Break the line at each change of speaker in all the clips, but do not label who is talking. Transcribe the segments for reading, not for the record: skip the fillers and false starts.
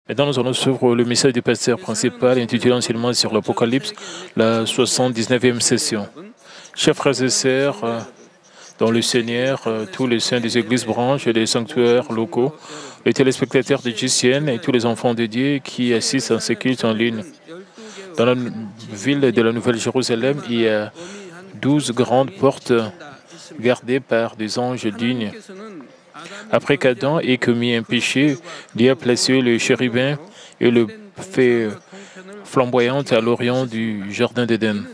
Maintenant, nous allons suivre le message du pasteur principal intitulé Enseignement sur l'Apocalypse, la 79e session. Chers frères et sœurs, dans le Seigneur, tous les saints des églises branches et des sanctuaires locaux, les téléspectateurs de GCN et tous les enfants de Dieu qui assistent à ce culte en ligne. Dans la ville de la Nouvelle-Jérusalem, il y a 12 grandes portes gardées par des anges dignes. Après qu'Adam ait commis un péché, Dieu a placé le chérubin et le fait flamboyant à l'orient du jardin d'Éden.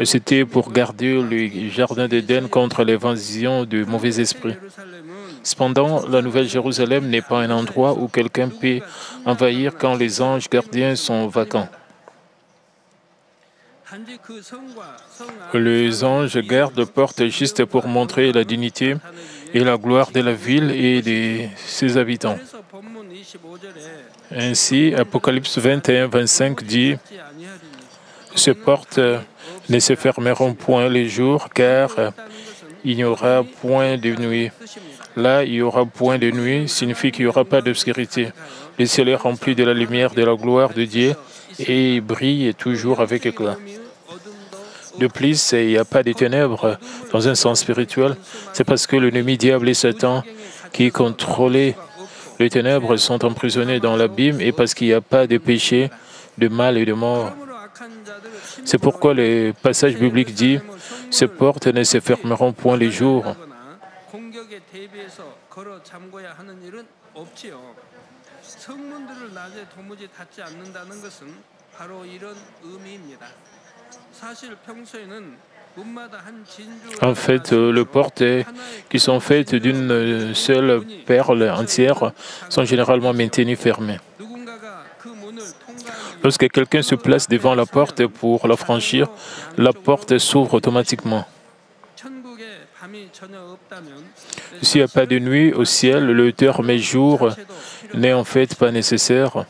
C'était pour garder le jardin d'Éden contre l'invasion de mauvais esprits. Cependant, la Nouvelle-Jérusalem n'est pas un endroit où quelqu'un peut envahir quand les anges gardiens sont vacants. Les anges gardent la porte juste pour montrer la dignité et la gloire de la ville et de ses habitants. Ainsi, Apocalypse 21-25 dit « Ces portes ne se fermeront point les jours, car il n'y aura point de nuit. » Là, il n'y aura point de nuit signifie qu'il n'y aura pas d'obscurité. Le ciel est rempli de la lumière de la gloire de Dieu et il brille toujours avec éclat. De plus, il n'y a pas de ténèbres dans un sens spirituel. C'est parce que l'ennemi diable et Satan qui contrôlaient les ténèbres sont emprisonnés dans l'abîme et parce qu'il n'y a pas de péché, de mal et de mort. C'est pourquoi le passage biblique dit « Ces portes ne se fermeront point les jours ». En fait, les portes qui sont faites d'une seule perle entière sont généralement maintenues fermées. Lorsque quelqu'un se place devant la porte pour la franchir, la porte s'ouvre automatiquement. S'il n'y a pas de nuit au ciel, le terme jour n'est en fait pas nécessaire.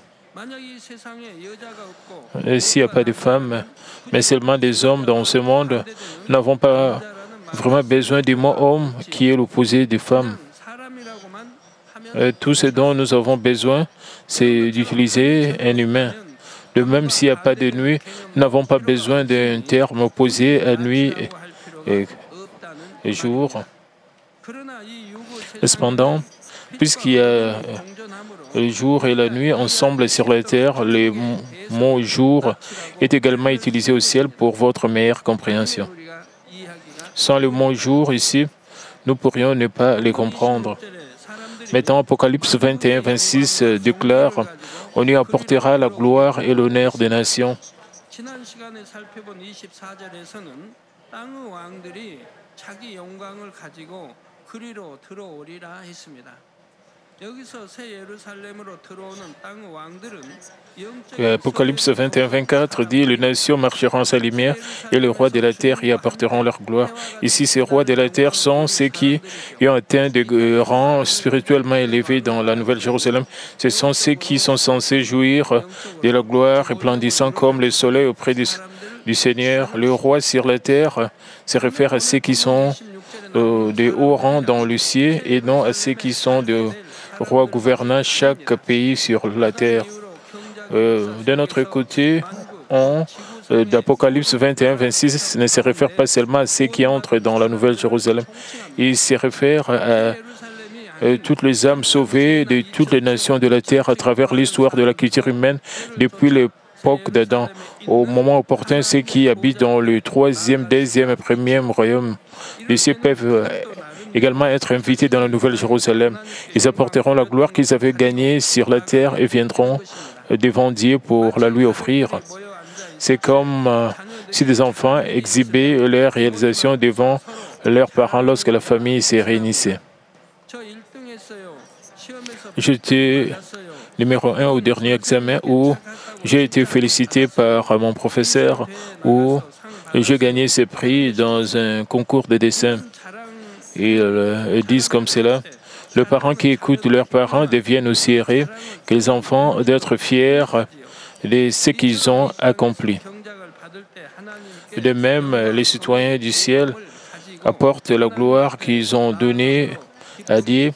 S'il n'y a pas de femmes, mais seulement des hommes dans ce monde, nous n'avons pas vraiment besoin du mot homme qui est l'opposé des femmes. Tout ce dont nous avons besoin, c'est d'utiliser un humain. De même, s'il n'y a pas de nuit, nous n'avons pas besoin d'un terme opposé à nuit et jour. Cependant, puisqu'il y a le jour et la nuit ensemble sur la terre, le mot jour est également utilisé au ciel pour votre meilleure compréhension. Sans le mot jour ici, nous pourrions ne pas les comprendre. Maintenant, Apocalypse 21-26 déclare « On y apportera la gloire et l'honneur des nations ». Apocalypse 21-24 dit « Les nations marcheront à sa lumière et les rois de la terre y apporteront leur gloire ». Ici, ces rois de la terre sont ceux qui ont atteint des rangs spirituellement élevés dans la Nouvelle-Jérusalem. Ce sont ceux qui sont censés jouir de la gloire resplendissant comme le soleil auprès du Seigneur. Le roi sur la terre se réfère à ceux qui sont de haut rang dans le ciel et non à ceux qui sont de rois gouvernant chaque pays sur la terre. D'un autre côté, d'Apocalypse 21-26 ne se réfère pas seulement à ceux qui entrent dans la Nouvelle-Jérusalem. Il se réfère à toutes les âmes sauvées de toutes les nations de la terre à travers l'histoire de la culture humaine depuis l'époque d'Adam. Au moment opportun, ceux qui habitent dans le 3e, 2e et 1er royaume, les cieux peuvent également être invités dans la Nouvelle-Jérusalem. Ils apporteront la gloire qu'ils avaient gagnée sur la terre et viendront devant Dieu pour la lui offrir. C'est comme si des enfants exhibaient leur réalisation devant leurs parents lorsque la famille se réunissait. J'étais numéro 1 au dernier examen où j'ai été félicité par mon professeur, où j'ai gagné ce prix dans un concours de dessin. Ils disent comme cela, les parents qui écoutent leurs parents deviennent aussi heureux que les enfants d'être fiers de ce qu'ils ont accompli. De même, les citoyens du ciel apportent la gloire qu'ils ont donnée à Dieu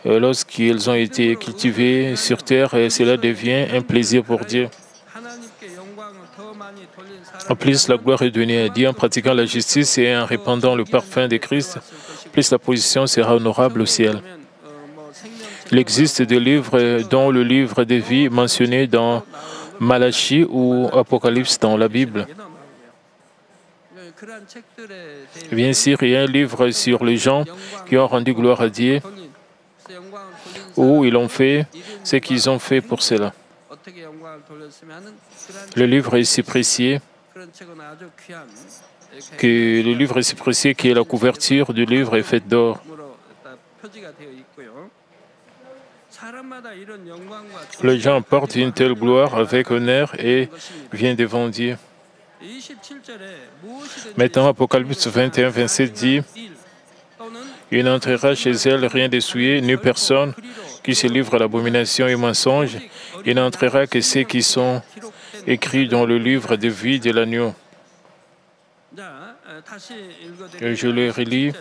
lorsqu'ils ont été cultivés sur terre, et cela devient un plaisir pour Dieu. En plus, la gloire est donnée à Dieu en pratiquant la justice et en répandant le parfum de Christ. Plus la position sera honorable au ciel. Il existe des livres, dont le livre de vie mentionné dans Malachie ou Apocalypse dans la Bible. Bien sûr, il y a un livre sur les gens qui ont rendu gloire à Dieu, où ils ont fait ce qu'ils ont fait pour cela. Le livre est si précieux que la couverture du livre est faite d'or. Les gens portent une telle gloire avec honneur et viennent devant Dieu. Maintenant, Apocalypse 21, 27 dit « Il n'entrera chez elle rien d'essuyé, ni personne qui se livre à l'abomination et au mensonge. Il n'entrera que ceux qui sont écrits dans le livre de vie de l'agneau. » Je le relis.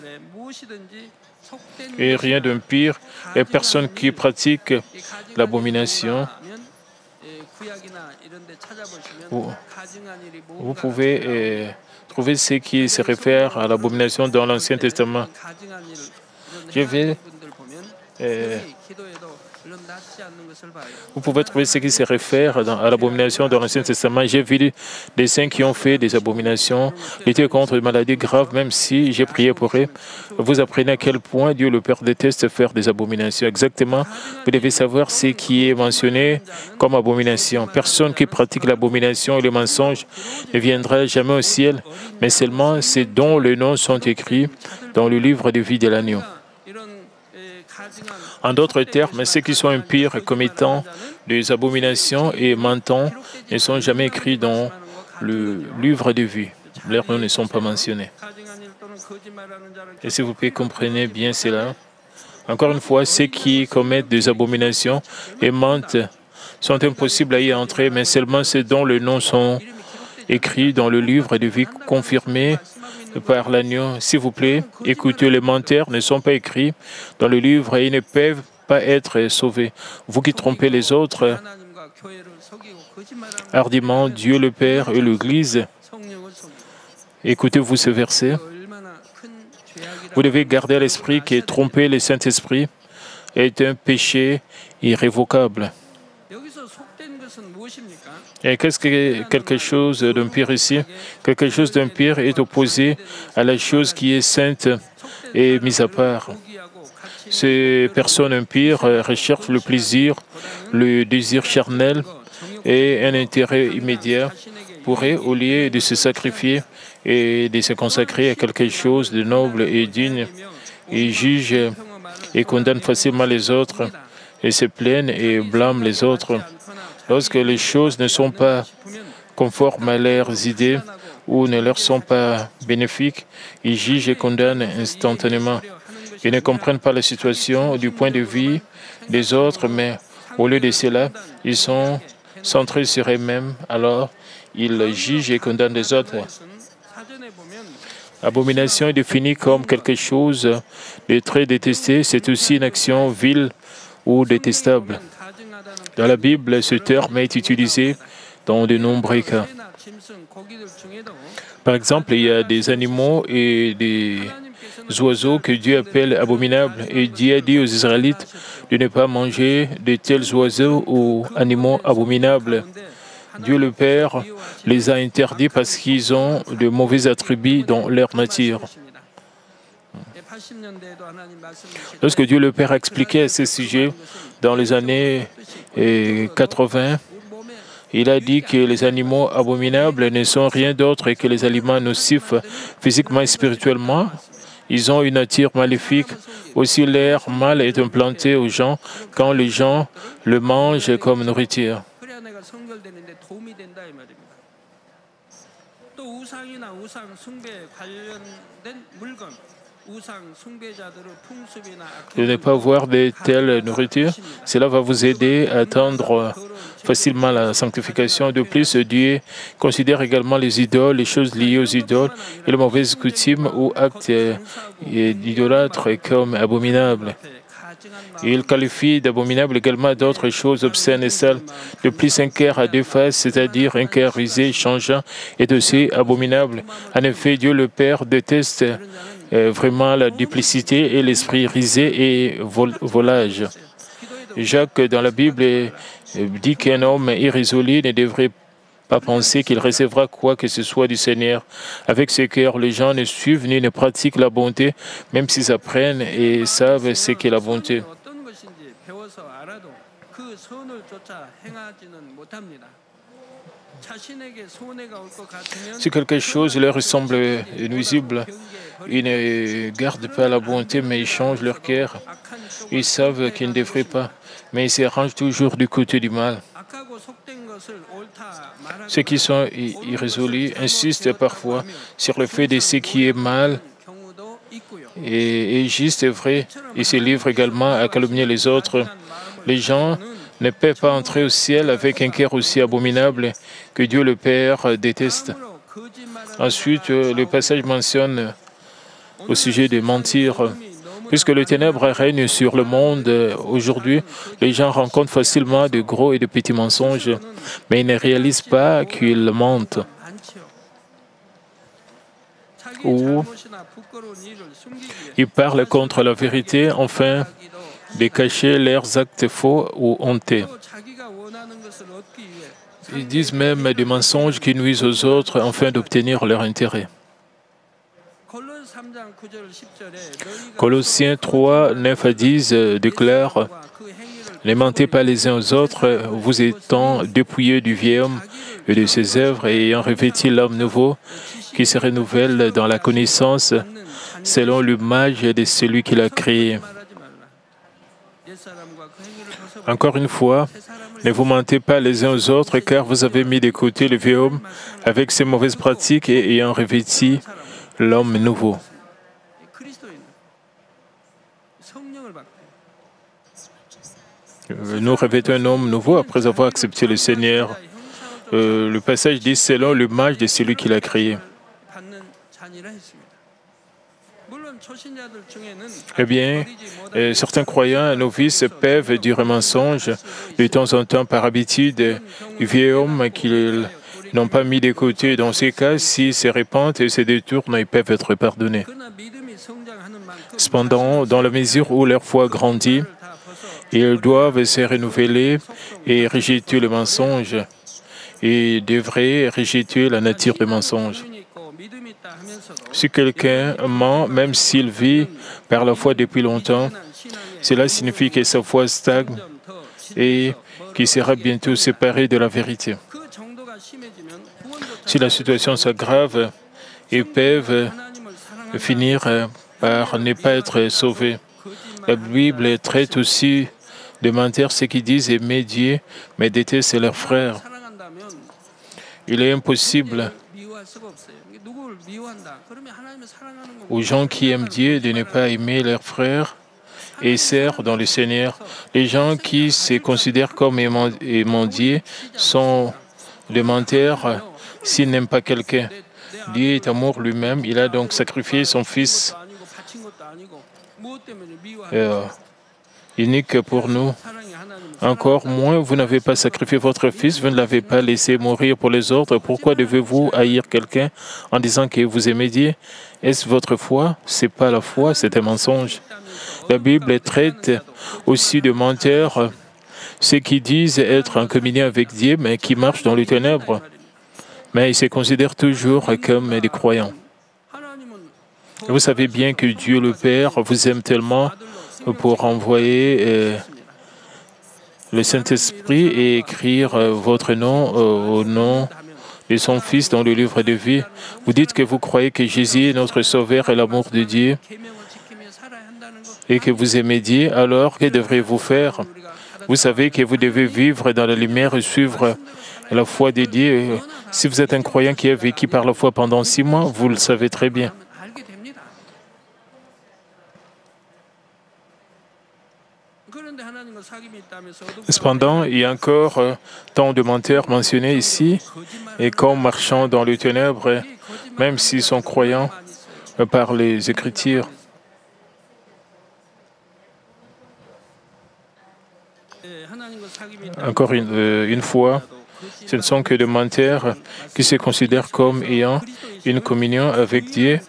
Et rien d'impur et personne qui pratique l'abomination. Vous pouvez trouver ce qui se réfère à l'abomination dans l'Ancien Testament. Je vais Vous pouvez trouver ce qui se réfère à l'abomination dans l'Ancien Testament. J'ai vu des saints qui ont fait des abominations, lutter contre des maladies graves, même si j'ai prié pour eux. Vous apprenez à quel point Dieu le Père déteste faire des abominations. Exactement, vous devez savoir ce qui est mentionné comme abomination. Personne qui pratique l'abomination et le mensonge ne viendra jamais au ciel, mais seulement ceux dont les noms sont écrits dans le livre de vie de l'agneau. En d'autres termes, ceux qui sont impurs commettant des abominations et mentant ne sont jamais écrits dans le livre de vie. Leurs noms ne sont pas mentionnés. Et si vous pouvez comprendre bien cela, encore une fois, ceux qui commettent des abominations et mentent sont impossibles à y entrer, mais seulement ceux dont les noms sont écrits dans le livre de vie confirmé par l'agneau. S'il vous plaît, écoutez, les menteurs ne sont pas écrits dans le livre et ils ne peuvent pas être sauvés. Vous qui trompez les autres, hardiment, Dieu le Père et l'Église, écoutez-vous ce verset. Vous devez garder à l'esprit que tromper le Saint-Esprit est un péché irrévocable. Et qu'est-ce que quelque chose d'impur ici? Quelque chose d'impur est opposé à la chose qui est sainte et mise à part. Ces personnes impures recherchent le plaisir, le désir charnel et un intérêt immédiat pour eux au lieu de se sacrifier et de se consacrer à quelque chose de noble et digne. Ils jugent et condamnent facilement les autres et se plaignent et blâment les autres. Lorsque les choses ne sont pas conformes à leurs idées ou ne leur sont pas bénéfiques, ils jugent et condamnent instantanément. Ils ne comprennent pas la situation du point de vue des autres, mais au lieu de cela, ils sont centrés sur eux-mêmes, alors ils jugent et condamnent les autres. L'abomination est définie comme quelque chose de très détesté, c'est aussi une action vile ou détestable. Dans la Bible, ce terme est utilisé dans de nombreux cas. Par exemple, il y a des animaux et des oiseaux que Dieu appelle abominables. Et Dieu a dit aux Israélites de ne pas manger de tels oiseaux ou animaux abominables. Dieu le Père les a interdits parce qu'ils ont de mauvais attributs dans leur nature. Lorsque Dieu le Père a expliqué à ce sujet dans les années 80, il a dit que les animaux abominables ne sont rien d'autre que les aliments nocifs physiquement et spirituellement. Ils ont une nature maléfique. Aussi, l'air mal est implanté aux gens quand les gens le mangent comme nourriture. De ne pas avoir de telle nourriture, cela va vous aider à atteindre facilement la sanctification. De plus, Dieu considère également les idoles, les choses liées aux idoles et les mauvaises coutumes ou actes d'idolâtres comme abominables. Il qualifie d'abominable également d'autres choses obscènes et sales. De plus, un cœur à deux faces, c'est-à-dire un cœur rusé, changeant, est aussi abominable. En effet, Dieu le Père déteste vraiment la duplicité et l'esprit risé et volage. Jacques, dans la Bible, dit qu'un homme irrésolu ne devrait pas penser qu'il recevra quoi que ce soit du Seigneur. Avec ce cœur, les gens ne suivent ni ne pratiquent la bonté, même s'ils apprennent et savent ce qu'est la bonté. Si quelque chose leur semble nuisible, ils ne gardent pas la bonté, mais ils changent leur cœur. Ils savent qu'ils ne devraient pas, mais ils se rangent toujours du côté du mal. Ceux qui sont irrésolus insistent parfois sur le fait de ce qui est mal et juste et vrai. Ils se livrent également à calomnier les autres. Les gens ne peuvent pas entrer au ciel avec un cœur aussi abominable que Dieu le Père déteste. Ensuite, le passage mentionne au sujet de mentir. Puisque le ténèbre règne sur le monde aujourd'hui, les gens rencontrent facilement de gros et de petits mensonges, mais ils ne réalisent pas qu'ils mentent. Ou ils parlent contre la vérité afin de cacher leurs actes faux ou honteux. Ils disent même des mensonges qui nuisent aux autres afin d'obtenir leur intérêt. Colossiens 3, 9 à 10 déclare « Ne mentez pas les uns aux autres, vous étant dépouillés du vieil homme et de ses œuvres et ayant revêti l'homme nouveau qui se renouvelle dans la connaissance selon l'image de celui qui l'a créé. » Encore une fois, ne vous mentez pas les uns aux autres, car vous avez mis de côté le vieil homme avec ses mauvaises pratiques et ayant revêti l'homme nouveau. Nous revêtons un homme nouveau après avoir accepté le Seigneur. Le passage dit selon l'image de celui qui l'a créé. Eh bien, certains croyants novices peuvent dire un mensonge de temps en temps par habitude du vieil homme qu'ils n'ont pas mis de côté. Dans ces cas, s'ils se répandent et se détournent, ils peuvent être pardonnés. Cependant, dans la mesure où leur foi grandit, ils doivent se renouveler et rejeter le mensonge. Ils devraient rejeter la nature du mensonge. Si quelqu'un ment, même s'il vit par la foi depuis longtemps, cela signifie que sa foi stagne et qu'il sera bientôt séparé de la vérité. Si la situation s'aggrave, ils peuvent finir par ne pas être sauvés. La Bible traite aussi de mentir ceux qui disent aimer Dieu, mais détestent leurs frères. Il est impossible aux gens qui aiment Dieu de ne pas aimer leurs frères et sœurs dans le Seigneur. Les gens qui se considèrent comme aimant Dieu sont des menteurs s'ils n'aiment pas quelqu'un. Dieu est amour lui-même, il a donc sacrifié son Fils unique pour nous. Encore moins, vous n'avez pas sacrifié votre Fils, vous ne l'avez pas laissé mourir pour les autres. Pourquoi devez-vous haïr quelqu'un en disant que vous aimez Dieu? Est-ce votre foi? Ce n'est pas la foi, c'est un mensonge. La Bible traite aussi de menteurs, ceux qui disent être en communion avec Dieu, mais qui marchent dans les ténèbres. Mais ils se considèrent toujours comme des croyants. Vous savez bien que Dieu le Père vous aime tellement pour envoyer le Saint-Esprit et écrire votre nom au nom de son Fils dans le livre de vie. Vous dites que vous croyez que Jésus est notre Sauveur et l'amour de Dieu et que vous aimez Dieu, alors que devriez-vous faire? Vous savez que vous devez vivre dans la lumière et suivre la foi de Dieu. Si vous êtes un croyant qui a vécu par la foi pendant 6 mois, vous le savez très bien. Cependant, il y a encore tant de menteurs mentionnés ici, et comme marchant dans les ténèbres, même s'ils sont croyants par les Écritures. Encore une fois, ce ne sont que des menteurs qui se considèrent comme ayant une communion avec Dieu,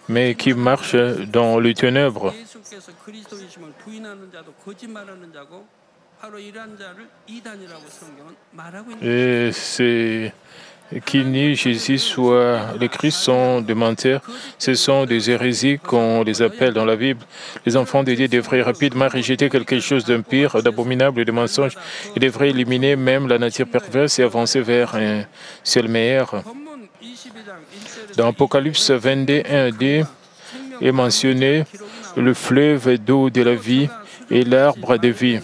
mais qui marchent dans les ténèbres. Et c'est qui nient Jésus soit le Christ sont des menteurs. Ce sont des hérésies qu'on les appelle dans la Bible. Les enfants de Dieu devraient rapidement rejeter quelque chose d'impire, d'abominable et de mensonge. Ils devraient éliminer même la nature perverse et avancer vers un ciel meilleur. Dans Apocalypse 22, 1-2 est mentionné le fleuve d'eau de la vie et l'arbre de vie.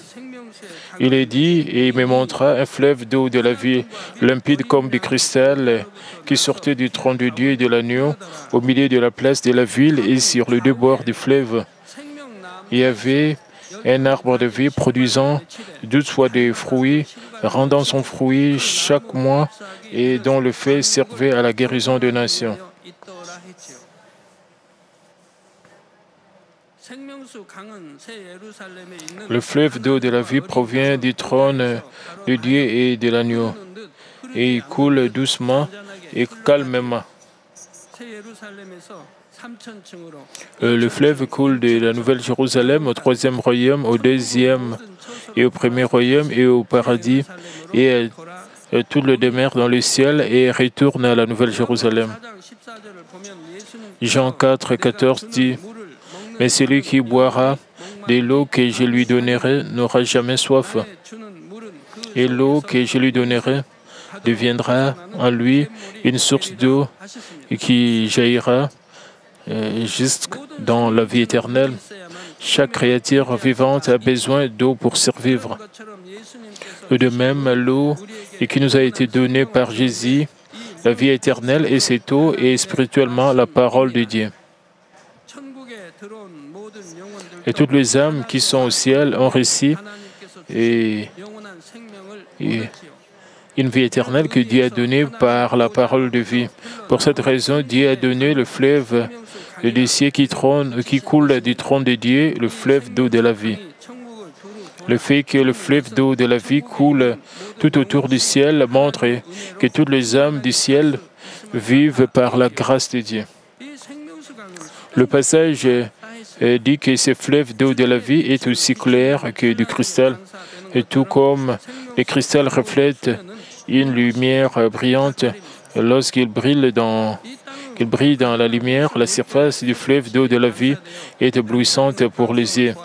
Il est dit, et il me montra un fleuve d'eau de la vie, limpide comme du cristal, qui sortait du trône de Dieu et de l'agneau, au milieu de la place de la ville et sur les deux bords du fleuve. Il y avait un arbre de vie produisant 12 fois des fruits, rendant son fruit chaque mois et dont le fait servait à la guérison des nations. Le fleuve d'eau de la vie provient du trône de Dieu et de l'agneau, et il coule doucement et calmement. Le fleuve coule de la Nouvelle Jérusalem au troisième royaume, au deuxième et au premier royaume et au paradis, et tout le demeure dans le ciel et retourne à la Nouvelle Jérusalem. Jean 4, 14 dit, « Mais celui qui boira de l'eau que je lui donnerai n'aura jamais soif. Et l'eau que je lui donnerai deviendra en lui une source d'eau qui jaillira jusque dans la vie éternelle. » Chaque créature vivante a besoin d'eau pour survivre. De même, l'eau qui nous a été donnée par Jésus, la vie éternelle, et cette eau est spirituellement la parole de Dieu. Et toutes les âmes qui sont au ciel ont reçu une vie éternelle que Dieu a donnée par la parole de vie. Pour cette raison, Dieu a donné le fleuve de ciel qui coule du trône de Dieu, le fleuve d'eau de la vie. Le fait que le fleuve d'eau de la vie coule tout autour du ciel montre que toutes les âmes du ciel vivent par la grâce de Dieu. Le passage dit que ce fleuve d'eau de la vie est aussi clair que du cristal, et tout comme le cristal reflète une lumière brillante lorsqu'il brille dans la lumière, la surface du fleuve d'eau de la vie est éblouissante pour les yeux.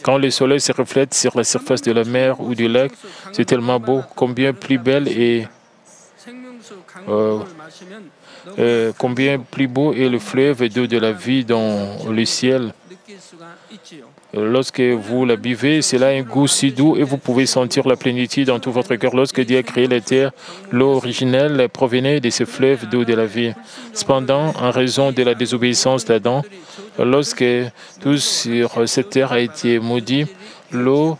Quand le soleil se reflète sur la surface de la mer ou du lac, c'est tellement beau, combien plus belle et combien plus beau est le fleuve d'eau de la vie dans le ciel. Lorsque vous la buvez, cela a un goût si doux et vous pouvez sentir la plénitude dans tout votre cœur. Lorsque Dieu a créé la terre, l'eau originelle provenait de ce fleuve d'eau de la vie. Cependant, en raison de la désobéissance d'Adam, lorsque tout sur cette terre a été maudit, l'eau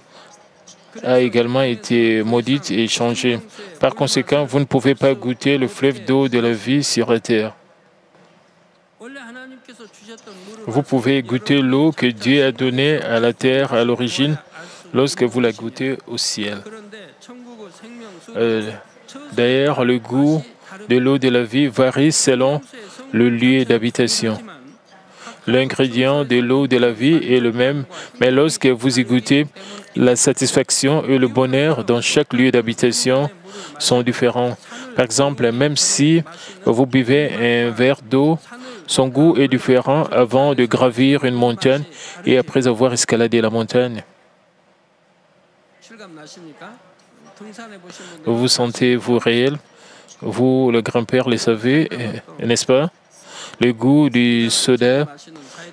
a également été maudite et changée. Par conséquent, vous ne pouvez pas goûter le fleuve d'eau de la vie sur la terre. Vous pouvez goûter l'eau que Dieu a donnée à la terre à l'origine lorsque vous la goûtez au ciel. D'ailleurs, le goût de l'eau de la vie varie selon le lieu d'habitation. L'ingrédient de l'eau de la vie est le même, mais lorsque vous y goûtez, la satisfaction et le bonheur dans chaque lieu d'habitation sont différents. Par exemple, même si vous buvez un verre d'eau, son goût est différent avant de gravir une montagne et après avoir escaladé la montagne. Vous sentez-vous réel? Vous, le grand-père, le savez, n'est-ce pas? Le goût du soda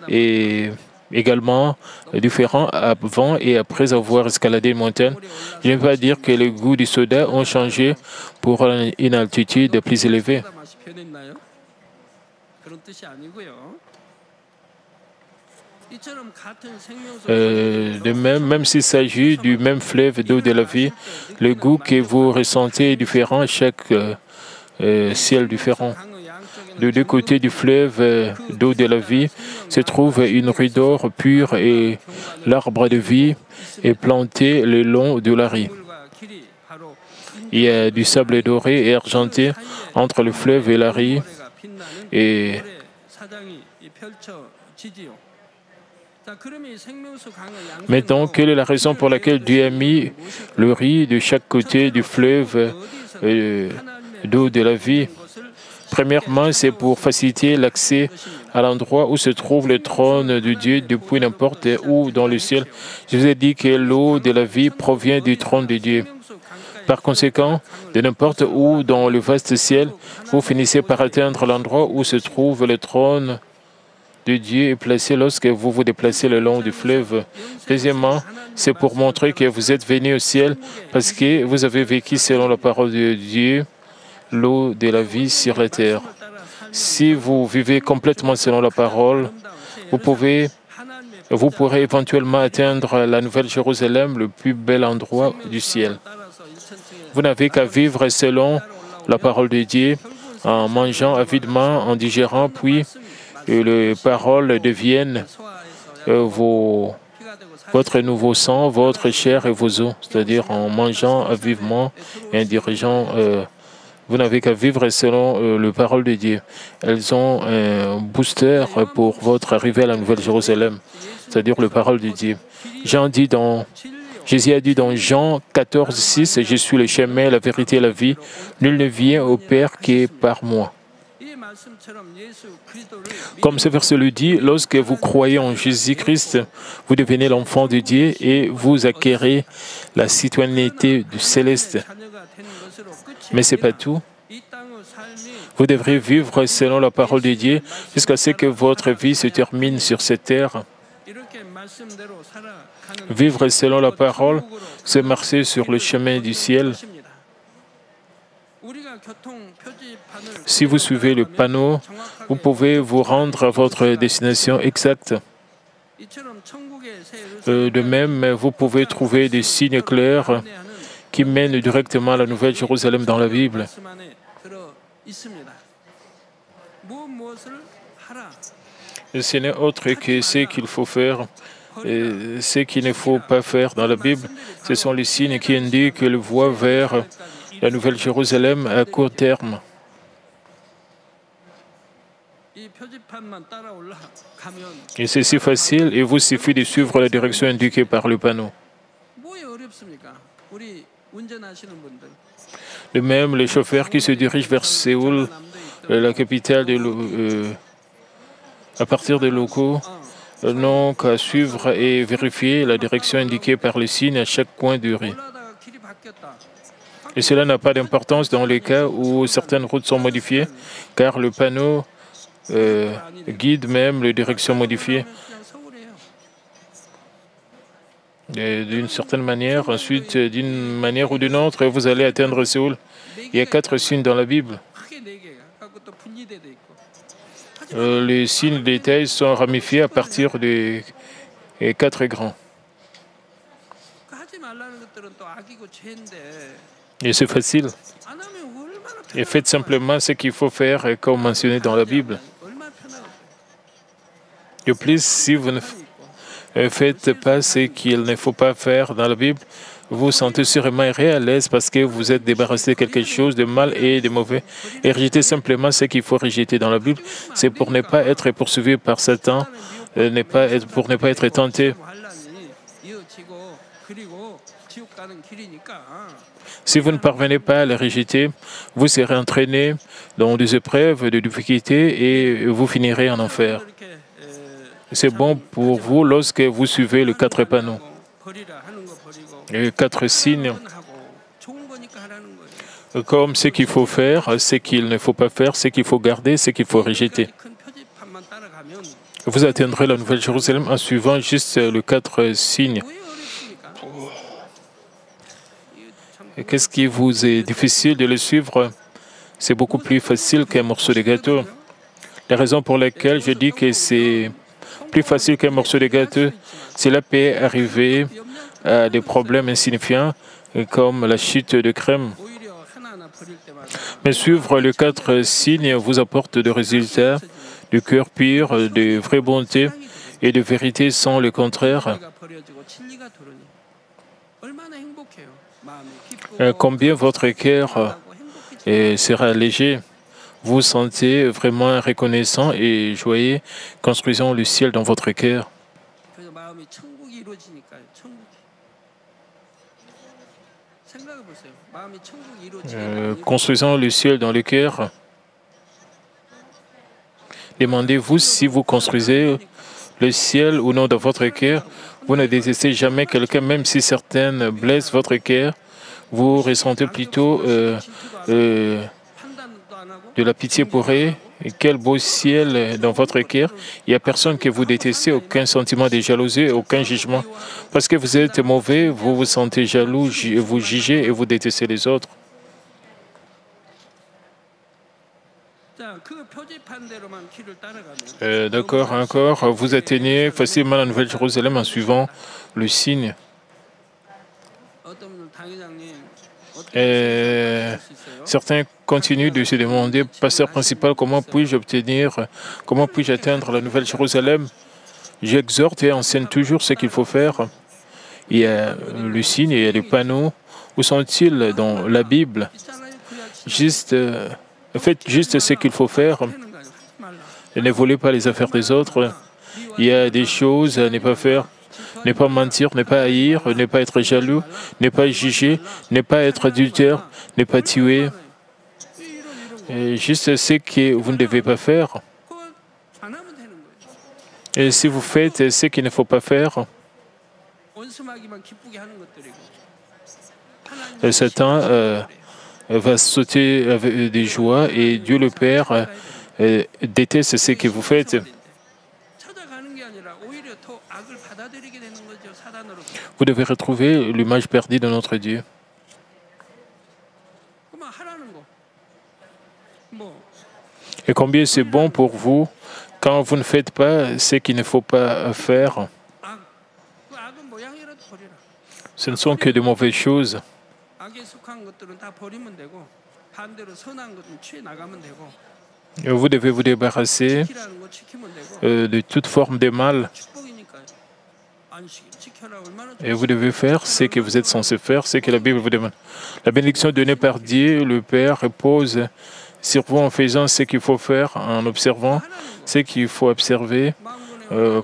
est également différent avant et après avoir escaladé une montagne. Je ne veux pas dire que le goût du soda a changé pour une altitude plus élevée. De même s'il s'agit du même fleuve d'eau de la vie, le goût que vous ressentez est différent à chaque ciel différent. de deux côtés du fleuve d'eau de la vie se trouve une rue d'or pure et l'arbre de vie est planté le long de la rue. Il y a du sable doré et argenté entre le fleuve et la rue. Et maintenant, quelle est la raison pour laquelle Dieu a mis le riz de chaque côté du fleuve d'eau de la vie? Premièrement, c'est pour faciliter l'accès à l'endroit où se trouve le trône de Dieu depuis n'importe où dans le ciel. Je vous ai dit que l'eau de la vie provient du trône de Dieu. Par conséquent, de n'importe où dans le vaste ciel, vous finissez par atteindre l'endroit où se trouve le trône de Dieu est placé lorsque vous vous déplacez le long du fleuve. Deuxièmement, c'est pour montrer que vous êtes venu au ciel parce que vous avez vécu selon la parole de Dieu, l'eau de la vie sur la terre. Si vous vivez complètement selon la parole, vous pourrez éventuellement atteindre la Nouvelle Jérusalem, le plus bel endroit du ciel. Vous n'avez qu'à vivre selon la parole de Dieu, en mangeant avidement, en digérant, puis les paroles deviennent votre nouveau sang, votre chair et vos os, c'est-à-dire en mangeant avidement et en dirigeant. Vous n'avez qu'à vivre selon les paroles de Dieu. Elles ont un booster pour votre arrivée à la Nouvelle Jérusalem, c'est-à-dire les paroles de Dieu. Jésus a dit dans Jean 14, 6, « Je suis le chemin, la vérité et la vie. Nul ne vient au Père que par moi. » Comme ce verset le dit, lorsque vous croyez en Jésus-Christ, vous devenez l'enfant de Dieu et vous acquérez la citoyenneté du céleste. Mais ce n'est pas tout. Vous devrez vivre selon la parole de Dieu jusqu'à ce que votre vie se termine sur cette terre. Vivre selon la parole, c'est marcher sur le chemin du ciel. Si vous suivez le panneau, vous pouvez vous rendre à votre destination exacte. De même, vous pouvez trouver des signes clairs qui mènent directement à la Nouvelle Jérusalem dans la Bible. Ce n'est autre que ce qu'il faut faire. Et ce qu'il ne faut pas faire dans la Bible, ce sont les signes qui indiquent la voie vers la Nouvelle Jérusalem à court terme. Et c'est si facile, il vous suffit de suivre la direction indiquée par le panneau. De même, les chauffeurs qui se dirigent vers Séoul, la capitale à partir des locaux, n'ont qu'à suivre et vérifier la direction indiquée par les signes à chaque coin de rue. Et cela n'a pas d'importance dans les cas où certaines routes sont modifiées, car le panneau guide même les directions modifiées. D'une certaine manière, ensuite, d'une manière ou d'une autre, vous allez atteindre Séoul. Il y a 4 signes dans la Bible. Les signes détails sont ramifiés à partir des 4 grands. Et c'est facile. Et faites simplement ce qu'il faut faire, comme mentionné dans la Bible. De plus, si vous ne faites pas ce qu'il ne faut pas faire dans la Bible, vous vous sentez sûrement à l'aise parce que vous êtes débarrassé de quelque chose de mal et de mauvais. Et rejeter simplement ce qu'il faut rejeter dans la Bible, c'est pour ne pas être poursuivi par Satan, pour ne pas être tenté. Si vous ne parvenez pas à les rejeter, vous serez entraîné dans des épreuves, des difficultés et vous finirez en enfer. C'est bon pour vous lorsque vous suivez les 4 panneaux. Les 4 signes, comme ce qu'il faut faire, ce qu'il ne faut pas faire, ce qu'il faut garder, ce qu'il faut rejeter. Vous atteindrez la Nouvelle Jérusalem en suivant juste les 4 signes. Qu'est-ce qui vous est difficile de le suivre? C'est beaucoup plus facile qu'un morceau de gâteau. La raison pour laquelle je dis que c'est plus facile qu'un morceau de gâteau, cela peut arriver à des problèmes insignifiants comme la chute de crème. Mais suivre les 4 signes vous apporte des résultats, du cœur pur, de vraie bonté et de vérité sans le contraire. Combien votre cœur sera léger. Vous vous sentez vraiment reconnaissant et joyeux, construisant le ciel dans votre cœur. Construisant le ciel dans le cœur. Demandez-vous si vous construisez le ciel ou non dans votre cœur. Vous ne détestez jamais quelqu'un, même si certaines blessent votre cœur. Vous ressentez plutôt de la pitié pour eux. Et quel beau ciel dans votre cœur. Il n'y a personne que vous détestez, aucun sentiment de jalousie, aucun jugement. Parce que vous êtes mauvais, vous vous sentez jaloux, vous jugez et vous détestez les autres. D'accord, encore, vous atteignez facilement la Nouvelle-Jérusalem en suivant le signe. Certains continuent de se demander, pasteur principal, comment puis-je atteindre la Nouvelle-Jérusalem? J'exhorte et enseigne toujours ce qu'il faut faire. Il y a le signe, il y a les panneaux. Où sont-ils dans la Bible? Faites juste ce qu'il faut faire. Et ne volez pas les affaires des autres. Il y a des choses à ne pas faire. Ne pas mentir, ne pas haïr, ne pas être jaloux, ne pas juger, ne pas être adultère, ne pas tuer. Et juste ce que vous ne devez pas faire. Et si vous faites ce qu'il ne faut pas faire, Satan va sauter avec des joies et Dieu le Père déteste ce que vous faites. Vous devez retrouver l'image perdue de notre Dieu. Et combien c'est bon pour vous quand vous ne faites pas ce qu'il ne faut pas faire. Ce ne sont que de mauvaises choses. Vous devez vous débarrasser de toute forme de mal. Et vous devez faire ce que vous êtes censé faire, ce que la Bible vous demande. La bénédiction donnée par Dieu, le Père, repose sur vous en faisant ce qu'il faut faire, en observant ce qu'il faut observer,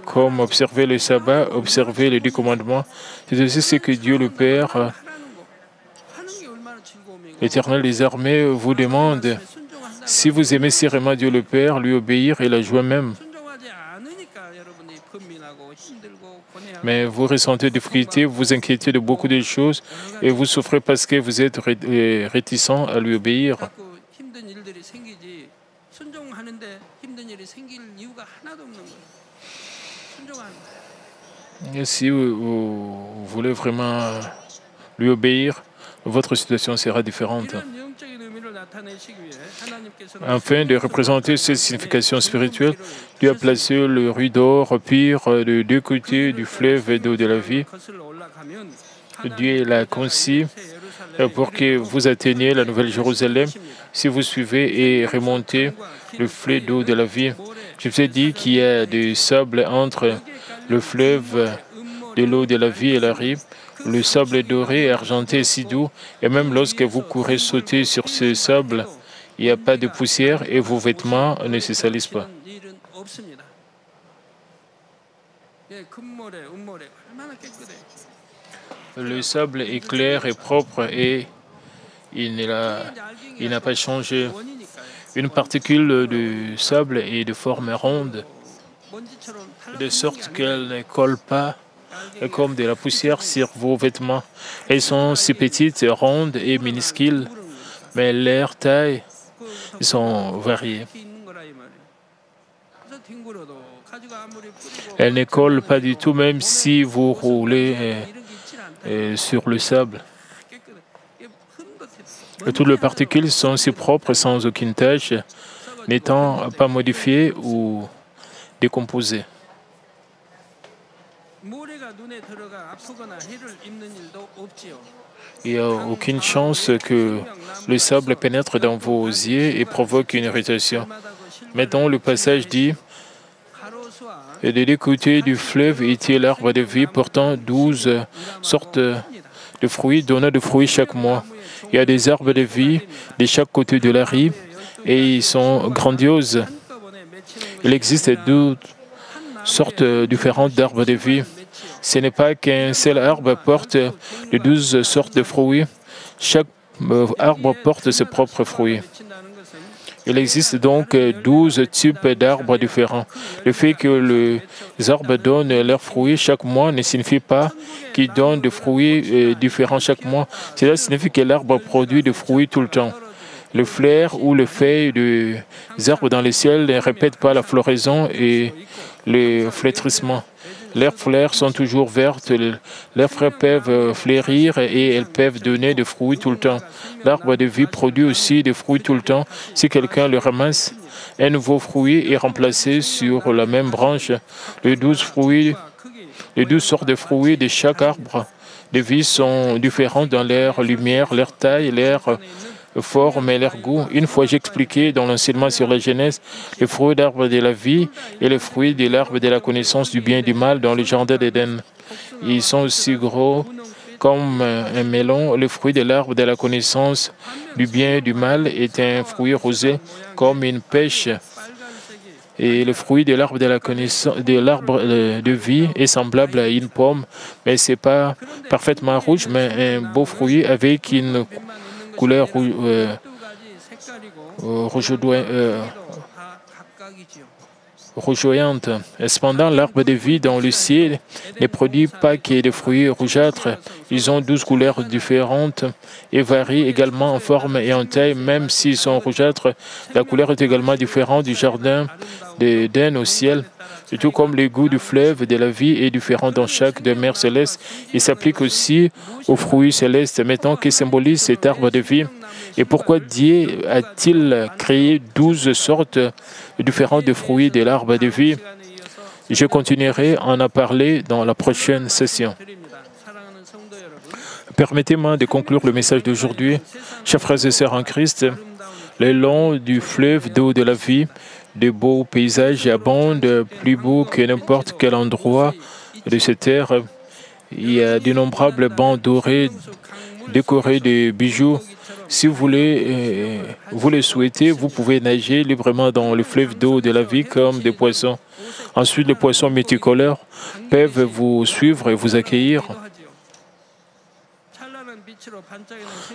comme observer le sabbat, observer les 10 commandements. C'est aussi ce que Dieu le Père, l'Éternel des armées, vous demande. Si vous aimez sérieusement Dieu le Père, lui obéir est la joie même. Mais vous ressentez des difficultés, vous vous inquiétez de beaucoup de choses et vous souffrez parce que vous êtes réticent à lui obéir. Et si vous voulez vraiment lui obéir, votre situation sera différente. Afin de représenter cette signification spirituelle, Dieu a placé le rideau d'or pur de deux côtés du fleuve d'eau de la vie. Dieu l'a conçu pour que vous atteigniez la Nouvelle Jérusalem si vous suivez et remontez le fleuve d'eau de la vie. Je vous ai dit qu'il y a du sable entre le fleuve de l'eau de la vie et la rive. Le sable est doré et argenté, si doux, et même lorsque vous courez sauter sur ce sable, il n'y a pas de poussière et vos vêtements ne se salissent pas. Le sable est clair et propre et il n'a pas changé. Une particule de sable est de forme ronde, de sorte qu'elle ne colle pas comme de la poussière sur vos vêtements. Elles sont si petites, rondes et minuscules, mais leur taille sont variées. Elles ne collent pas du tout, même si vous roulez sur le sable. Toutes les particules sont si propres, sans aucune tache, n'étant pas modifiées ou décomposées. Il n'y a aucune chance que Le sable pénètre dans vos yeux et provoque une irritation. Maintenant, le passage dit « Et de l'écouter du fleuve était l'arbre de vie portant 12 sortes de fruits, donnant de fruits chaque mois. Il y a des arbres de vie de chaque côté de la rive et ils sont grandioses. Il existe 12 sortes différentes d'arbres de vie. Ce n'est pas qu'un seul arbre porte les 12 sortes de fruits. Chaque arbre porte ses propres fruits. Il existe donc 12 types d'arbres différents. Le fait que les arbres donnent leurs fruits chaque mois ne signifie pas qu'ils donnent des fruits différents chaque mois. Cela signifie que l'arbre produit des fruits tout le temps. Le flair ou les feuilles des arbres dans le ciel ne répètent pas la floraison et le flétrissement. Leurs fleurs sont toujours vertes, leurs fleurs peuvent fleurir et elles peuvent donner des fruits tout le temps. L'arbre de vie produit aussi des fruits tout le temps. Si quelqu'un le ramasse, un nouveau fruit est remplacé sur la même branche. Les 12 sortes de fruits de chaque arbre de vie sont différents dans leur lumière, leur taille, leur forme et leur goût. Une fois, j'expliquais dans l'enseignement sur la Genèse les fruits d'arbre de la vie et les fruits de l'arbre de la connaissance du bien et du mal dans le jardin d'Éden. Ils sont aussi gros comme un melon. Le fruit de l'arbre de la connaissance du bien et du mal est un fruit rosé comme une pêche. Et le fruit de l'arbre de la connaissance, de l'arbre de vie est semblable à une pomme, mais ce n'est pas parfaitement rouge, mais un beau fruit avec une couleur rougeoyante. Cependant, l'arbre de vie dans le ciel ne produit pas que des fruits rougeâtres. Ils ont 12 couleurs différentes et varient également en forme et en taille, même s'ils sont rougeâtres. La couleur est également différente du jardin d'Éden au ciel. Et tout comme le goût du fleuve de la vie est différent dans chaque demeure céleste, il s'applique aussi aux fruits célestes. Maintenant, que symbolise cet arbre de vie? Et pourquoi Dieu a-t-il créé 12 sortes différentes de fruits de l'arbre de vie? Je continuerai à en parler dans la prochaine session. Permettez-moi de conclure le message d'aujourd'hui. Chers frères et sœurs en Christ, le long du fleuve d'eau de la vie, de beaux paysages abondent, plus beaux que n'importe quel endroit de cette terre. Il y a d'innombrables bancs dorés décorés de bijoux. Si vous le souhaitez, vous pouvez nager librement dans le fleuve d'eau de la vie comme des poissons. Ensuite, les poissons multicolores peuvent vous suivre et vous accueillir.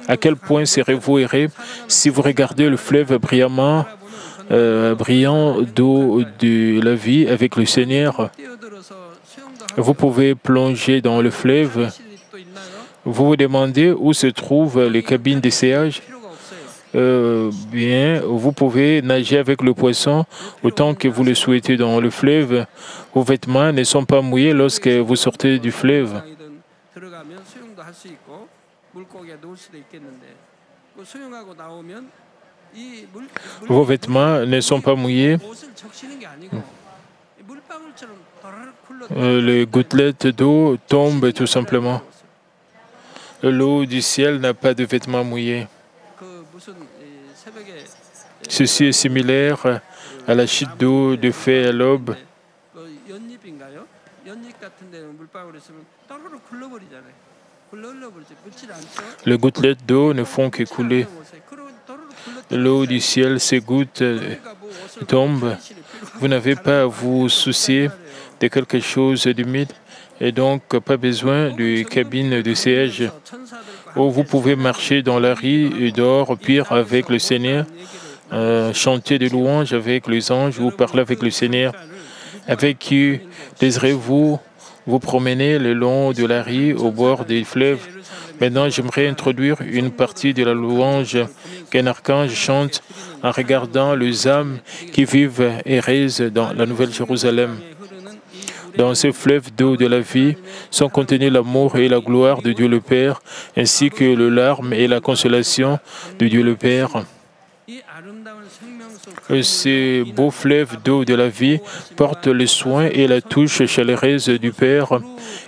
À quel point serez-vous heureux si vous regardez le fleuve brillant d'eau de la vie avec le Seigneur? Vous pouvez plonger dans le fleuve. Vous vous demandez où se trouvent les cabines d'essayage? Bien, vous pouvez nager avec le poisson autant que vous le souhaitez dans le fleuve. Vos vêtements ne sont pas mouillés lorsque vous sortez du fleuve. Vos vêtements ne sont pas mouillés. Les gouttelettes d'eau tombent tout simplement. L'eau du ciel n'a pas de vêtements mouillés. Ceci est similaire à la chute d'eau de fée à l'aube. Les gouttelettes d'eau ne font que couler. L'eau du ciel, ces gouttes tombent. Vous n'avez pas à vous soucier de quelque chose d'humide et donc pas besoin de cabine de siège où vous pouvez marcher dans la rue et dehors, pire avec le Seigneur, chanter des louanges avec les anges ou parler avec le Seigneur. Avec qui désirez-vous vous promener le long de la rue au bord des fleuves? Maintenant, j'aimerais introduire une partie de la louange qu'un archange chante en regardant les âmes qui vivent heureuses dans la Nouvelle Jérusalem. Dans ce fleuve d'eau de la vie sont contenus l'amour et la gloire de Dieu le Père, ainsi que le larme et la consolation de Dieu le Père. Ces beaux fleuves d'eau de la vie portent le soin et la touche chaleureuse du Père,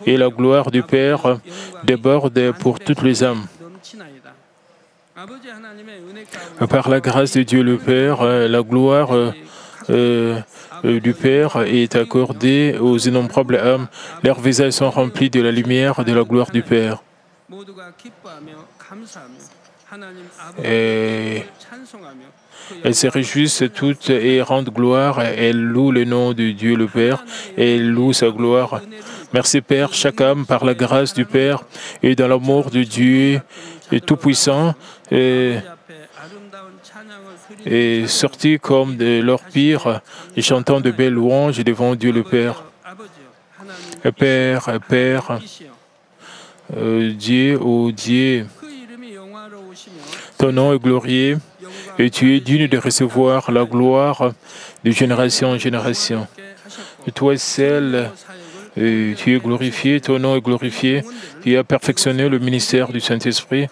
et la gloire du Père déborde pour toutes les âmes. Par la grâce de Dieu le Père, la gloire du Père est accordée aux innombrables âmes. Leurs visages sont remplis de la lumière de la gloire du Père. Et elles se réjouissent toutes et rendent gloire. Elles louent le nom de Dieu le Père et elles louent sa gloire. Merci Père, chaque âme par la grâce du Père et dans l'amour de Dieu Tout-Puissant est sorti comme de leur pire et chantant de belles louanges devant Dieu le Père. Père, Dieu, ô Dieu, ton nom est glorieux et tu es digne de recevoir la gloire de génération en génération. Et toi seul, tu es glorifié, ton nom est glorifié. Tu as perfectionné le ministère du Saint-Esprit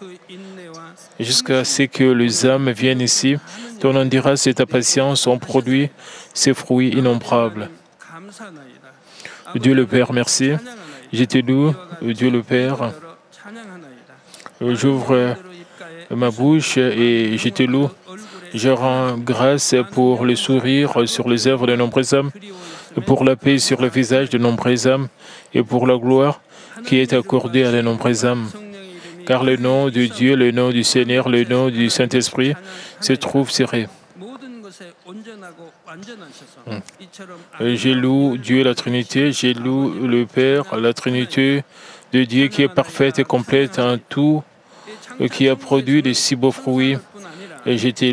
jusqu'à ce que les âmes viennent ici. Ton endurance et ta patience ont produit ces fruits innombrables. Dieu le Père, merci. Je te loue, Dieu le Père. J'ouvre ma bouche et je te loue. Je rends grâce pour le sourire sur les œuvres de nombreuses âmes, pour la paix sur le visage de nombreuses âmes et pour la gloire qui est accordée à de nombreuses âmes. Car le nom de Dieu, le nom du Seigneur, le nom du Saint-Esprit se trouve serré. Je loue Dieu la Trinité, je loue le Père, la Trinité de Dieu qui est parfaite et complète en tout, qui a produit de si beaux fruits. Et je te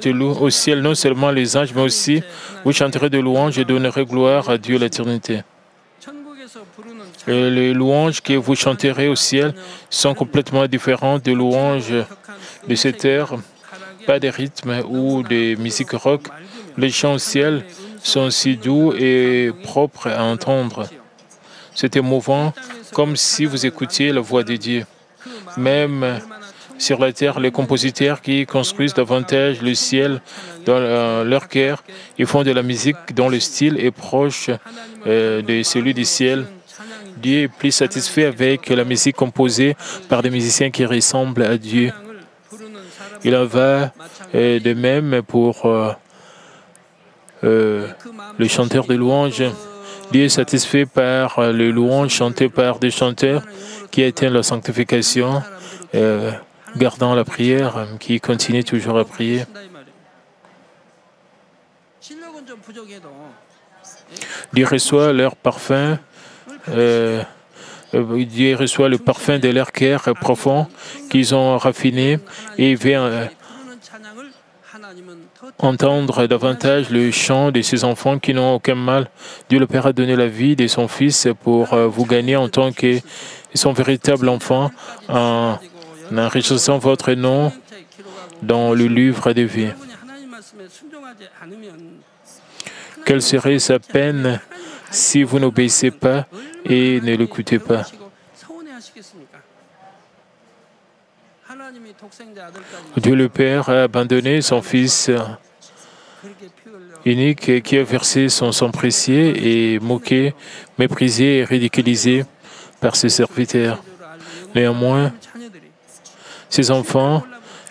loue au ciel, non seulement les anges, mais aussi vous chanterez de louanges et donnerez gloire à Dieu la Trinité. Et les louanges que vous chanterez au ciel sont complètement différentes des louanges de cette terre, pas de rythme ou de musique rock. Les chants au ciel sont si doux et propres à entendre. C'est émouvant, comme si vous écoutiez la voix de Dieu. Même sur la terre, les compositeurs qui construisent davantage le ciel dans leur cœur, ils font de la musique dont le style est proche de celui du ciel. Dieu est plus satisfait avec la musique composée par des musiciens qui ressemblent à Dieu. Il en va de même pour le chanteur de louanges. Dieu est satisfait par les louanges chantées par des chanteurs qui atteignent la sanctification, gardant la prière, qui continuent toujours à prier. Dieu reçoit leur parfum. Dieu reçoit le parfum de leur cœur profond qu'ils ont raffiné et veut entendre davantage le chant de ses enfants qui n'ont aucun mal. Dieu le Père a donné la vie de son Fils pour vous gagner en tant que son véritable enfant en enrichissant votre nom dans le livre de vie. Quelle serait sa peine si vous n'obéissez pas et ne l'écoutez pas? Dieu le Père a abandonné son Fils unique qui a versé son sang précieux et moqué, méprisé et ridiculisé par ses serviteurs. Néanmoins, ces enfants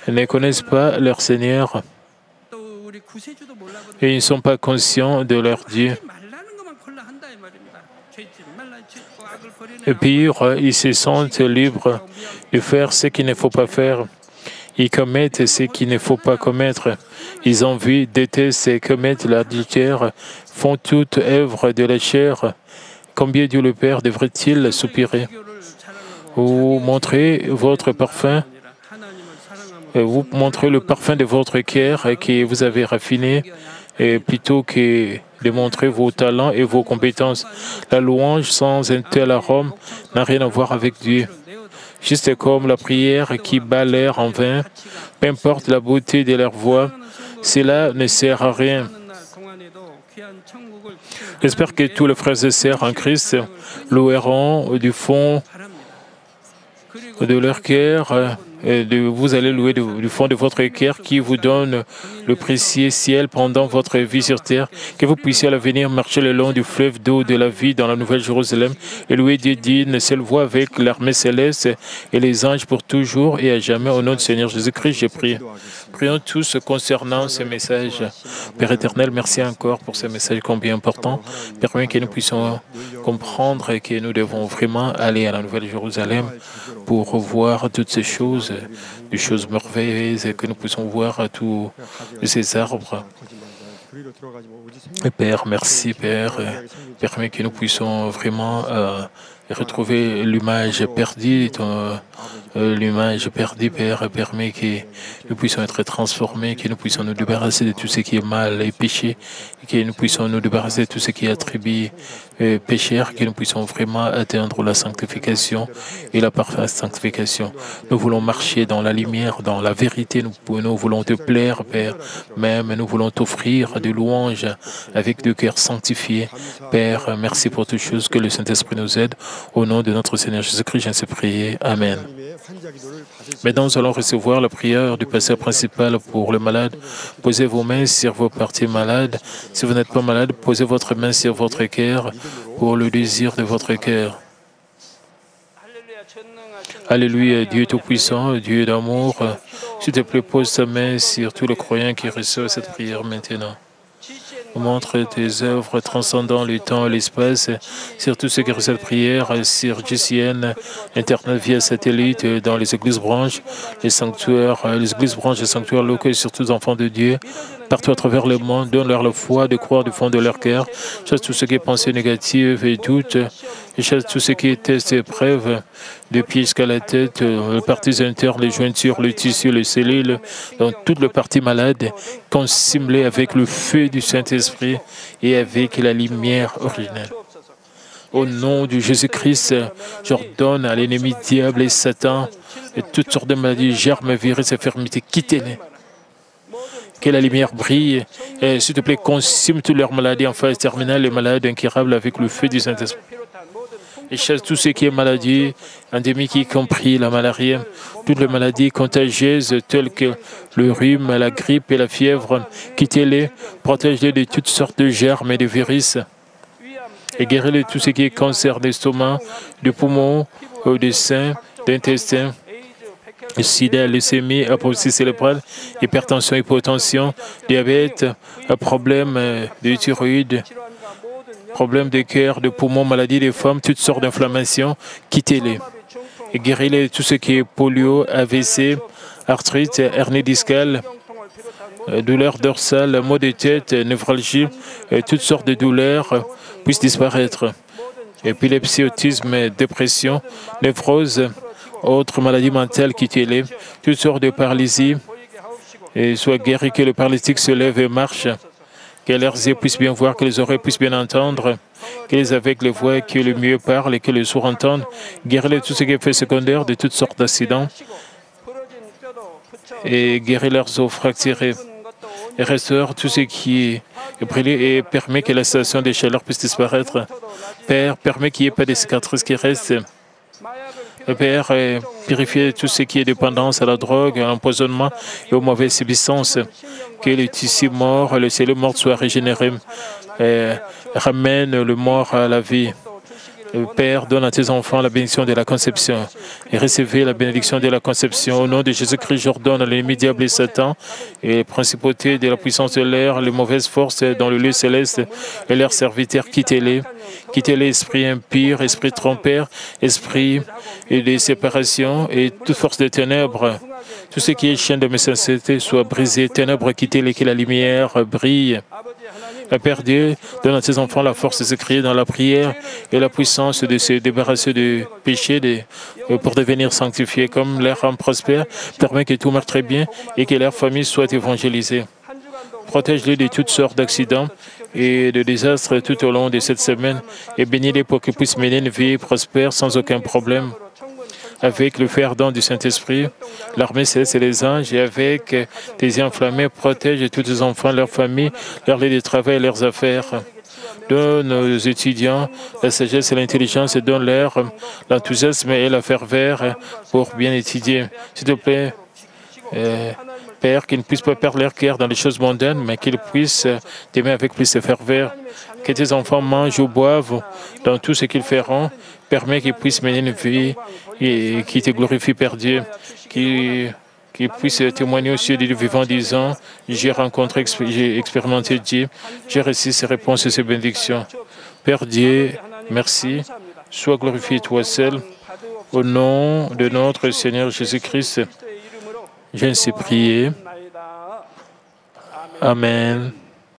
ne connaissent pas leur Seigneur et ils ne sont pas conscients de leur Dieu. Et pire, ils se sentent libres de faire ce qu'il ne faut pas faire. Ils commettent ce qu'il ne faut pas commettre. Ils envient, détestent et commettent l'adultère, font toute œuvre de la chair. Combien Dieu le Père devrait-il soupirer? Vous montrez votre parfum, vous montrez le parfum de votre cœur que vous avez raffiné, et plutôt que de montrer vos talents et vos compétences. La louange sans un tel arôme n'a rien à voir avec Dieu. Juste comme la prière qui bat l'air en vain, peu importe la beauté de leur voix, cela ne sert à rien. J'espère que tous les frères et sœurs en Christ loueront du fond de leur cœur vous allez louer du fond de votre cœur qui vous donne le précieux ciel pendant votre vie sur terre, que vous puissiez à l'avenir marcher le long du fleuve d'eau de la vie dans la Nouvelle Jérusalem et louer Dieu d'une seule voix avec l'armée céleste et les anges pour toujours et à jamais. Au nom du Seigneur Jésus-Christ, j'ai prié. Prions tous concernant ce message. Père éternel, merci encore pour ce message combien important. Permets que nous puissions comprendre que nous devons vraiment aller à la Nouvelle Jérusalem pour voir toutes ces choses, des choses merveilleuses, et que nous puissions voir tous ces arbres. Et Père, merci Père. Permets que nous puissions vraiment retrouver l'image perdue, l'image perdue, Père. Permet que nous puissions être transformés, que nous puissions nous débarrasser de tout ce qui est mal et péché, et que nous puissions nous débarrasser de tout ce qui est attribué péché, que nous puissions vraiment atteindre la sanctification et la parfaite sanctification. Nous voulons marcher dans la lumière, dans la vérité. Nous voulons te plaire, Père. Même nous voulons t'offrir des louanges avec des cœurs sanctifiés. Père, merci pour toutes choses, que le Saint-Esprit nous aide. Au nom de notre Seigneur Jésus-Christ, j'en sais prier. Amen. Maintenant, nous allons recevoir la prière du pasteur principal pour le malade. Posez vos mains sur vos parties malades. Si vous n'êtes pas malade, posez votre main sur votre cœur pour le désir de votre cœur. Alléluia, Dieu Tout-Puissant, Dieu d'amour. S'il te plaît, pose ta main sur tous les croyants qui reçoivent cette prière maintenant. Montre tes œuvres transcendant le temps et l'espace sur tous ceux qui reçoivent cette prière, sur GCN, Internet via satellite, dans les églises branches, les sanctuaires, les églises branches, les sanctuaires locaux et surtout les enfants de Dieu, partout à travers le monde. Donne-leur la foi de croire du fond de leur cœur. Chasse tout ce qui est pensée négative et doute. Et chasse tout ce qui est test et épreuve, de pieds jusqu'à la tête, les parties internes, les jointures, les tissus, les cellules, dans toutes les parties malades, consume-les avec le feu du Saint-Esprit et avec la lumière originelle. Au nom de Jésus-Christ, j'ordonne à l'ennemi diable et Satan et toutes sortes de maladies, germes, virus, infirmités, quittez-les. Que la lumière brille et s'il te plaît, consume toutes leurs maladies en phase terminale, les malades incurables avec le feu du Saint-Esprit. Et chasse tout ce qui est maladie endémique, y compris la malaria, toutes les maladies contagieuses telles que le rhume, la grippe et la fièvre. Quittez-les, protège-les de toutes sortes de germes et de virus. Et guéris-les de tout ce qui est cancer d'estomac, de poumons, de sein, d'intestin, sida, leucémie, apoplexie cérébrale, hypertension, hypotension, diabète, problème de thyroïde, problèmes de cœur, de poumons, maladies des femmes, toutes sortes d'inflammations, quittez-les. Et guéris-les de tout ce qui est polio, AVC, arthrite, hernie discale, douleurs dorsales, maux de tête, névralgie, toutes sortes de douleurs puissent disparaître. Épilepsie, autisme, dépression, névrose, autres maladies mentales, quittez-les. Toutes sortes de paralysie, et soient guéris, que le paralytique se lève et marche. Que leurs yeux puissent bien voir, que les oreilles puissent bien entendre, que les aveugles voient, que le mieux parle et que les sourds entendent. Guéris-les de tout ce qui est fait secondaire, de toutes sortes d'accidents. Et guéris leurs os fracturés. Et restaure tout ce qui est brûlé et permet que la station des chaleurs puisse disparaître. Père, permet qu'il n'y ait pas de cicatrices qui restent. Père, purifiez tout ce qui est dépendance à la drogue, à l'empoisonnement et aux mauvaises substances. Que les tissus morts, les cellules mortes soient régénérés. Ramène le mort à la vie. Père, donne à tes enfants la bénédiction de la conception et recevez la bénédiction de la conception. Au nom de Jésus-Christ, j'ordonne à l'ennemi diable et Satan et les principautés de la puissance de l'air, les mauvaises forces dans le lieu céleste et leurs serviteurs, quittez-les. Quittez-les, esprit impur, esprit trompeur, esprit de séparation et toute force de ténèbres. Tout ce qui est chaîne de méchanceté soit brisé. Ténèbres, quittez-les, que la lumière brille. Père Dieu, donne à tes enfants la force de se crier dans la prière et la puissance de se débarrasser du péché pour devenir sanctifiés. Comme leur âme prospère, permet que tout marche très bien et que leur famille soit évangélisée. Protège-les de toutes sortes d'accidents et de désastres tout au long de cette semaine et bénis-les pour qu'ils puissent mener une vie prospère sans aucun problème. Avec le fer ardent du Saint-Esprit, l'armée céleste et les anges, et avec des yeux enflammés, protège tous les enfants, leurs familles, leurs lieux de travail et leurs affaires. Donne aux étudiants la sagesse et l'intelligence et donne-leur l'enthousiasme et la ferveur pour bien étudier. S'il te plaît, Père, qu'ils ne puissent pas perdre leur cœur dans les choses mondaines, mais qu'ils puissent t'aimer avec plus de ferveur. Que tes enfants mangent ou boivent dans tout ce qu'ils feront. Permets qu'ils puissent mener une vie qui te glorifie, Père Dieu, qu'ils puissent témoigner au ciel du vivant en disant, j'ai rencontré, j'ai expérimenté Dieu, j'ai reçu ces réponses et ces bénédictions. Père Dieu, merci. Sois glorifié toi seul. Au nom de notre Seigneur Jésus-Christ, j'ai ainsi prié. Amen.